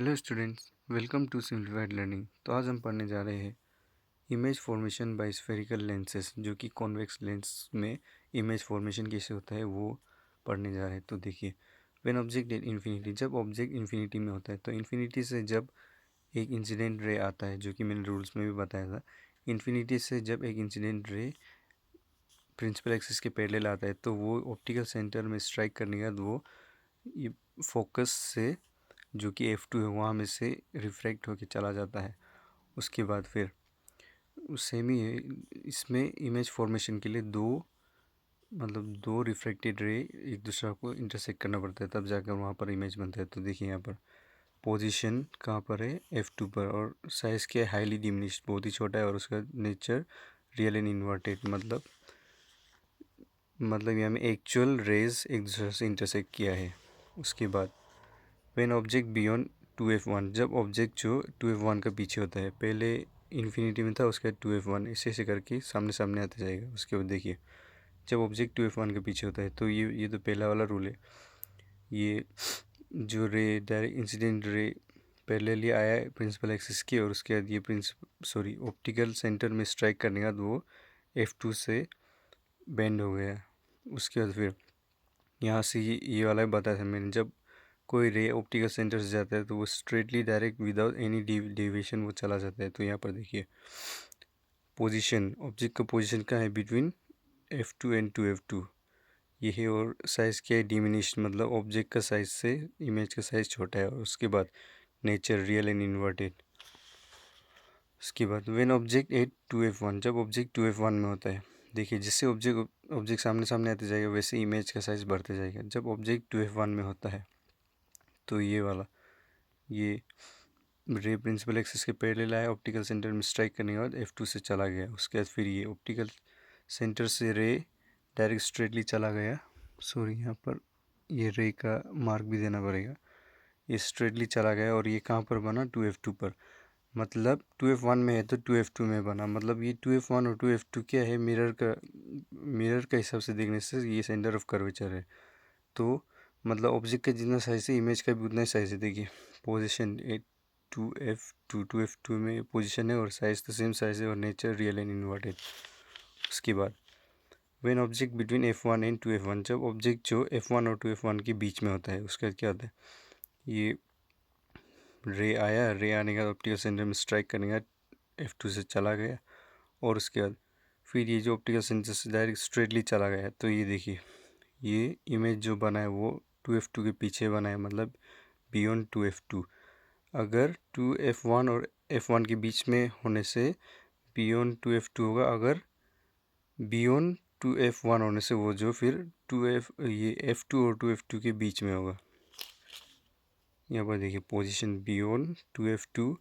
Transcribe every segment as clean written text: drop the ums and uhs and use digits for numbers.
Hello students, welcome to simplified learning. तो आज हम पढ़ने जा रहे हैं image formation by spherical lenses, जो कि कॉन्वेक्स लेंस में इमेज फॉर्मेशन कैसे होता है वो पढ़ने जा रहे हैं। तो देखिए, व्हेन ऑब्जेक्ट एट इन्फिनिटी, जब ऑब्जेक्ट इन्फिनिटी में होता है तो इन्फिनिटी से जब एक इंसिडेंट रे आता है, जो कि मैंने रूल्स में भी बताया था। इन्फिनिटी से जब एक इंसिडेंट रे प्रिंसिपल एक्सिस के पैरेलल आता है तो वो ऑप्टिकल सेंटर में स्ट्राइक करने के बाद वो ये फोकस से, जो कि F2 है, वहाँ में से रिफ्रैक्ट होके चला जाता है। उसके बाद फिर सेम ही है, इसमें इमेज फॉर्मेशन के लिए दो रिफ्रैक्टेड रे एक दूसरा को इंटरसेक्ट करना पड़ता है, तब जाकर वहाँ पर इमेज बनता है। तो देखिए यहाँ पर पोजीशन कहाँ पर है, F2 पर, और साइज़ क्या है, हाईली डिमिनिश्ड, बहुत ही छोटा है, और उसका नेचर रियल एंड इन्वर्टेड, मतलब यहाँ में एक्चुअल रेज एक दूसरे से इंटरसेक्ट किया है। उसके बाद व्हेन ऑब्जेक्ट बियॉन्ड 2F1, जब ऑब्जेक्ट जो 2F1 का पीछे होता है, पहले इन्फिनिटी में था, उसके बाद 2F1 ऐसे ऐसे करके सामने सामने आता जाएगा। उसके बाद देखिए, जब ऑब्जेक्ट 2F1 के पीछे होता है तो ये तो पहला वाला रूल है। ये जो रे डायरेक्ट इंसिडेंट रे पैरेलली आया है प्रिंसिपल एक्सिस की, और उसके बाद ये ऑप्टिकल सेंटर में स्ट्राइक करने के बाद वो F2 से बेंड हो गया। उसके बाद फिर यहाँ से ये वाला भी बताया था मैंने, जब कोई रे ऑप्टिकल सेंटर से जाता है तो वो straightly direct without any deviation वो चला जाता है। तो यहाँ पर देखिए, पोजीशन, ऑब्जेक्ट का पोजीशन का है बिटवीन F2 एंड 2F2 ये है, और साइज़ क्या है, डिमिनिश्ड, मतलब ऑब्जेक्ट का साइज से इमेज का साइज़ छोटा है। और उसके बाद नेचर रियल एंड इन्वर्टेड। उसके बाद व्हेन ऑब्जेक्ट एट 2F1, जब ऑब्जेक्ट 2F1 में होता है, देखिए जिससे ऑब्जेक्ट सामने सामने आते जाएगा वैसे इमेज का साइज़ बढ़ते जाएगा। जब ऑब्जेक्ट 2F1 में होता है तो ये रे प्रिंसिपल एक्सिस के पैरेलल आया, ऑप्टिकल सेंटर में स्ट्राइक करने के बाद F2 से चला गया। उसके बाद फिर ये ऑप्टिकल सेंटर से रे डायरेक्ट स्ट्रेटली चला गया। सॉरी, यहाँ पर ये रे का मार्क भी देना पड़ेगा। ये स्ट्रेटली चला गया और ये कहाँ पर बना, 2F2 पर, मतलब 2F1 में है तो 2F2 में बना। मतलब ये 2F1 और 2F2 क्या है, मिरर का हिसाब से देखने से ये सेंटर ऑफ कर्वेचर है। तो मतलब ऑब्जेक्ट का जितना साइज है इमेज का भी उतना ही साइज है। देखिए पोजीशन 2F2 में पोजीशन है और साइज तो सेम साइज है, और नेचर रियल एंड इन्वर्टेड। उसके बाद when object between F1 and 2F1, जब ऑब्जेक्ट जो F1 और 2F1 के बीच में होता है, उसके बाद क्या होता है, ये रे आने के बाद ऑप्टिकल सेंटर में स्ट्राइक करने के बाद F2 से चला गया, और उसके बाद फिर ये जो ऑप्टिकल सेंटर से डायरेक्ट स्ट्रेटली चला गया। तो ये देखिए, ये इमेज जो बना है वो 2F2 के पीछे बना है, मतलब बियॉन्ड 2F2। अगर 2F1 और F1 के बीच में होने से बियॉन्ड 2F2 होगा, अगर बियॉन्ड 2F1 होने से वो जो फिर ये F2 और 2F2 के बीच में होगा। यहाँ पर देखिए position beyond 2F2,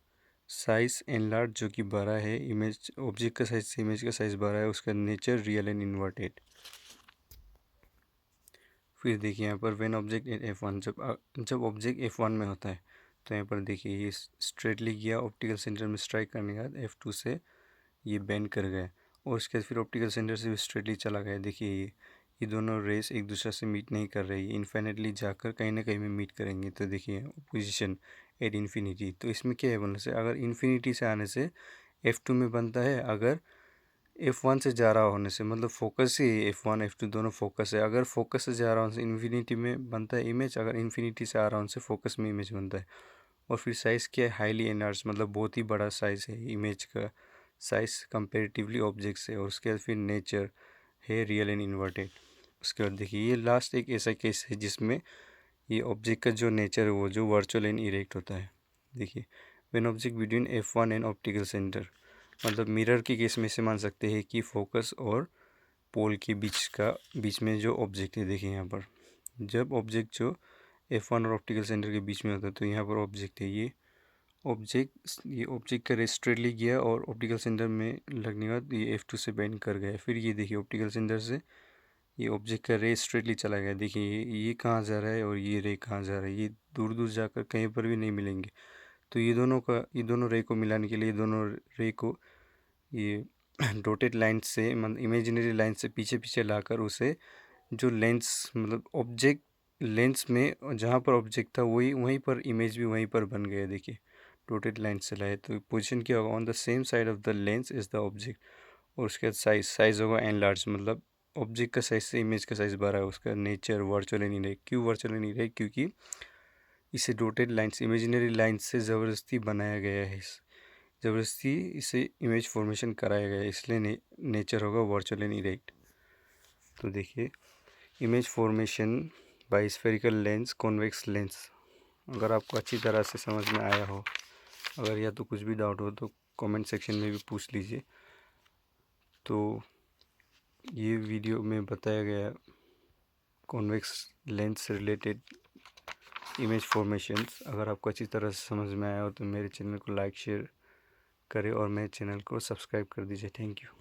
size enlarge, जो कि बड़ा है, इमेज ऑब्जेक्ट का साइज से इमेज का साइज बड़ा है, उसका नेचर रियल एंड इन्वर्टेड। फिर देखिए यहाँ पर व्हेन ऑब्जेक्ट इन F1, जब ऑब्जेक्ट F1 में होता है तो यहाँ पर देखिए ये स्ट्रेटली गया, ऑप्टिकल सेंटर में स्ट्राइक करने के बाद F2 से ये बेंड कर गया, और उसके बाद फिर ऑप्टिकल सेंटर से भी स्ट्रेटली चला गया। देखिए ये दोनों रेस एक दूसरे से मीट नहीं कर रही है, इन्फिनिटली जाकर कहीं ना कहीं में मीट करेंगे। तो देखिए पोजीशन एट इन्फिनिटी, तो इसमें क्या है बनने से, अगर इन्फिनिटी से आने से F2 में बनता है, अगर F1 से जा रहा होने से, मतलब फोकस ही F1 F2 दोनों फोकस है, अगर फोकस से जा रहा होने से इन्फिनिटी में बनता है इमेज, अगर इन्फिनिटी से आ रहा होने से फोकस में इमेज बनता है। और फिर साइज़ क्या है, हाईली एनलार्ज, मतलब बहुत ही बड़ा साइज़ है इमेज का साइज़ कंपेरेटिवली ऑब्जेक्ट से। और उसके बाद फिर नेचर है रियल एंड इन्वर्टेड। उसके बाद देखिए ये लास्ट एक ऐसा केस है जिसमें ये ऑब्जेक्ट का जो नेचर है वो जो वर्चुअल एंड इरेक्ट होता है। देखिए when object between F1 and optical centre, मतलब मिरर के केस में से मान सकते हैं कि फोकस और पोल के बीच में जो ऑब्जेक्ट है, देखिए यहाँ पर जब ऑब्जेक्ट जो F1 और ऑप्टिकल सेंटर के बीच में होता है तो यहाँ पर ऑब्जेक्ट है, ये ऑब्जेक्ट का रे स्ट्रेटली गया और ऑप्टिकल सेंटर में लगने के बाद ये F2 से बेंड कर गया। फिर ये देखिए ऑप्टिकल सेंटर से ये ऑब्जेक्ट का रे स्ट्रेटली चला गया। देखिए ये कहाँ जा रहा है और ये रे कहाँ जा रहा है, ये दूर दूर जाकर कहीं पर भी नहीं मिलेंगे। तो ये दोनों रे को मिलाने के लिए, ये दोनों रे को ये डॉटेड लाइन से, मतलब इमेजिनरी लाइन से पीछे पीछे लाकर उसे जो लेंस, मतलब ऑब्जेक्ट लेंस में जहाँ पर ऑब्जेक्ट था वहीं पर इमेज भी वहीं पर बन गया। देखिए डॉटेड लाइन चला है तो पोजीशन क्या होगा, on the same side of the lens is the object. और उसके बाद साइज़ होगा एन लार्ज, मतलब ऑब्जेक्ट का साइज से इमेज का साइज़ बड़ा है। उसका नेचर वर्चुअल नहीं रहे। क्यों वर्चुअल नहीं रहे? क्योंकि इसे डॉटेड लाइन्स, इमेजिनरी लाइन्स से ज़बरदस्ती बनाया गया है। ज़बरदस्ती इसे इमेज फॉर्मेशन कराया गया है, इसलिए नेचर होगा वर्चुअल नहीं राइट। तो देखिए image formation by spherical lens, convex lens. अगर आपको अच्छी तरह से समझ में आया हो, अगर या तो कुछ भी डाउट हो तो कमेंट सेक्शन में भी पूछ लीजिए। तो ये वीडियो में बताया गया कॉन्वेक्स लेंस से रिलेटेड इमेज फॉर्मेशंस। अगर आपको अच्छी तरह से समझ में आया हो तो मेरे चैनल को लाइक शेयर करें और मेरे चैनल को सब्सक्राइब कर दीजिए। Thank you.